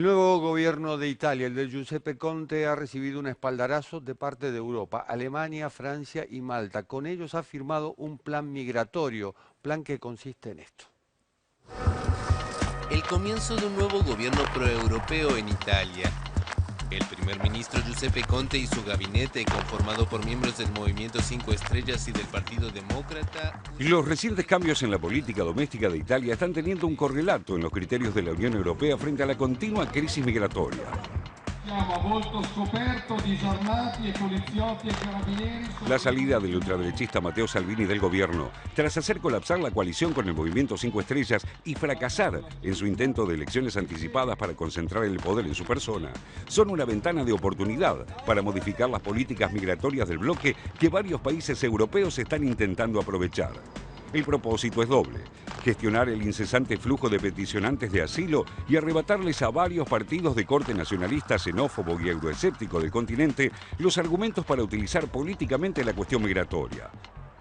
El nuevo gobierno de Italia, el de Giuseppe Conte, ha recibido un espaldarazo de parte de Europa, Alemania, Francia y Malta. Con ellos ha firmado un plan migratorio, plan que consiste en esto. El comienzo de un nuevo gobierno proeuropeo en Italia. El primer ministro Giuseppe Conte y su gabinete, conformado por miembros del Movimiento 5 Estrellas y del Partido Demócrata... Los recientes cambios en la política doméstica de Italia están teniendo un correlato en los criterios de la Unión Europea frente a la continua crisis migratoria. La salida del ultraderechista Matteo Salvini del gobierno, tras hacer colapsar la coalición con el Movimiento 5 Estrellas y fracasar en su intento de elecciones anticipadas para concentrar el poder en su persona, son una ventana de oportunidad para modificar las políticas migratorias del bloque que varios países europeos están intentando aprovechar. El propósito es doble: gestionar el incesante flujo de peticionantes de asilo y arrebatarles a varios partidos de corte nacionalista, xenófobo y euroescéptico del continente los argumentos para utilizar políticamente la cuestión migratoria.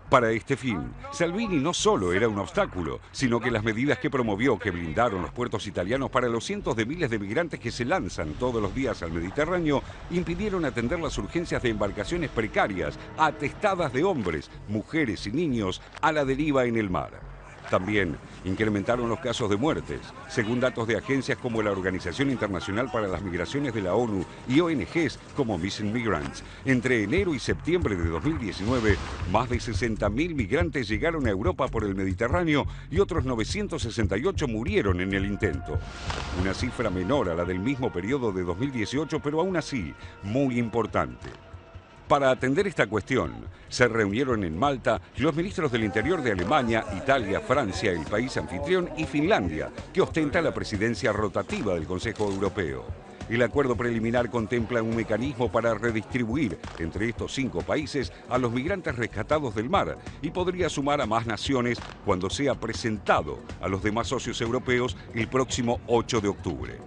Para este fin, Salvini no solo era un obstáculo, sino que las medidas que promovió, que blindaron los puertos italianos para los cientos de miles de migrantes que se lanzan todos los días al Mediterráneo, impidieron atender las urgencias de embarcaciones precarias, atestadas de hombres, mujeres y niños a la deriva en el mar. También incrementaron los casos de muertes, según datos de agencias como la Organización Internacional para las Migraciones de la ONU y ONGs como Missing Migrants. Entre enero y septiembre de 2019, más de 60.000 migrantes llegaron a Europa por el Mediterráneo y otros 968 murieron en el intento. Una cifra menor a la del mismo periodo de 2018, pero aún así muy importante. Para atender esta cuestión, se reunieron en Malta los ministros del Interior de Alemania, Italia, Francia, el país anfitrión, y Finlandia, que ostenta la presidencia rotativa del Consejo Europeo. El acuerdo preliminar contempla un mecanismo para redistribuir entre estos 5 países a los migrantes rescatados del mar y podría sumar a más naciones cuando sea presentado a los demás socios europeos el próximo 8 de octubre.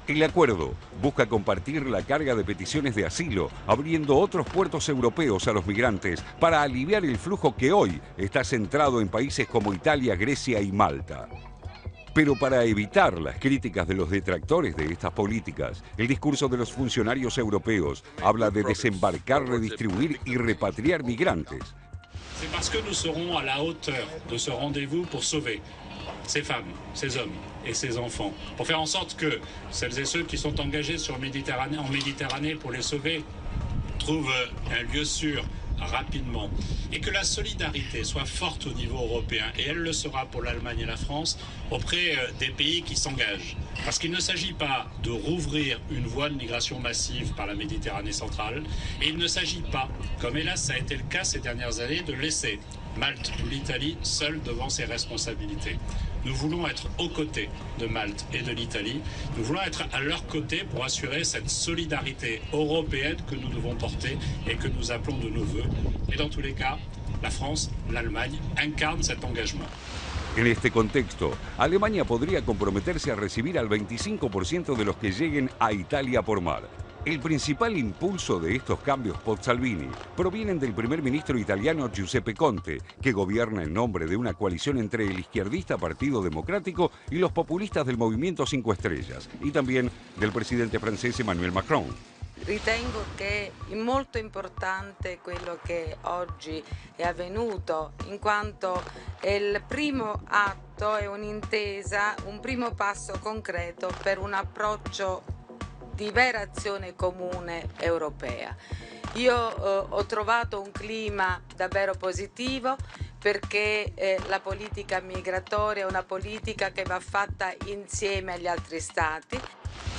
El acuerdo busca compartir la carga de peticiones de asilo, abriendo otros puertos europeos a los migrantes para aliviar el flujo que hoy está centrado en países como Italia, Grecia y Malta. Pero para evitar las críticas de los detractores de estas políticas, el discurso de los funcionarios europeos habla de desembarcar, redistribuir y repatriar migrantes. C'est parce que nous serons à la hauteur de ce rendez-vous pour sauver ces femmes, ces hommes et ces enfants, pour faire en sorte que celles et ceux qui sont engagés en Méditerranée pour les sauver trouvent un lieu sûr rapidement, et que la solidarité soit forte au niveau européen, et elle le sera pour l'Allemagne et la France, auprès des pays qui s'engagent. Parce qu'il ne s'agit pas de rouvrir une voie de migration massive par la Méditerranée centrale, et il ne s'agit pas, comme hélas ça a été le cas ces dernières années, de laisser Malte ou l'Italie seuls devant ses responsabilités. Nous voulons être aux côtés de Malte et de l'Italie. Nous voulons être à leur côté pour assurer cette solidarité européenne que nous devons porter et que nous appelons de nos vœux. Et dans tous les cas, la France, l'Allemagne incarnent cet engagement. En este contexto, Alemania podría comprometerse a recibir al 25% de los que lleguen a Italia por mar. El principal impulso de estos cambios post-Salvini provienen del primer ministro italiano Giuseppe Conte, que gobierna en nombre de una coalición entre el izquierdista Partido Democrático y los populistas del Movimiento 5 Estrellas, y también del presidente francés Emmanuel Macron. Ritengo che è molto importante quello che oggi è avvenuto, in quanto è il primo atto, è un'intesa, un primo passo concreto per un approccio di vera azione comune europea. Io ho trovato un clima davvero positivo perché la politica migratoria è una politica che va fatta insieme agli altri Stati.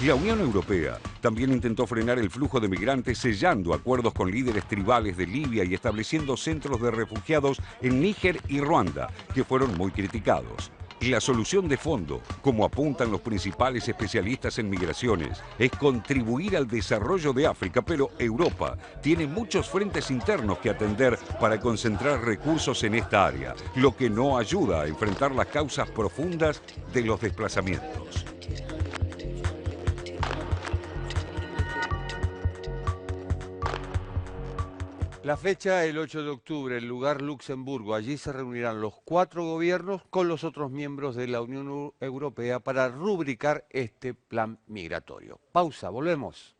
La Unión Europea también intentó frenar el flujo de migrantes sellando acuerdos con líderes tribales de Libia y estableciendo centros de refugiados en Níger y Ruanda, que fueron muy criticados. Y la solución de fondo, como apuntan los principales especialistas en migraciones, es contribuir al desarrollo de África, pero Europa tiene muchos frentes internos que atender para concentrar recursos en esta área, lo que no ayuda a enfrentar las causas profundas de los desplazamientos. La fecha el 8 de octubre, el lugar Luxemburgo. Allí se reunirán los 4 gobiernos con los otros miembros de la Unión Europea para rubricar este plan migratorio. Pausa, volvemos.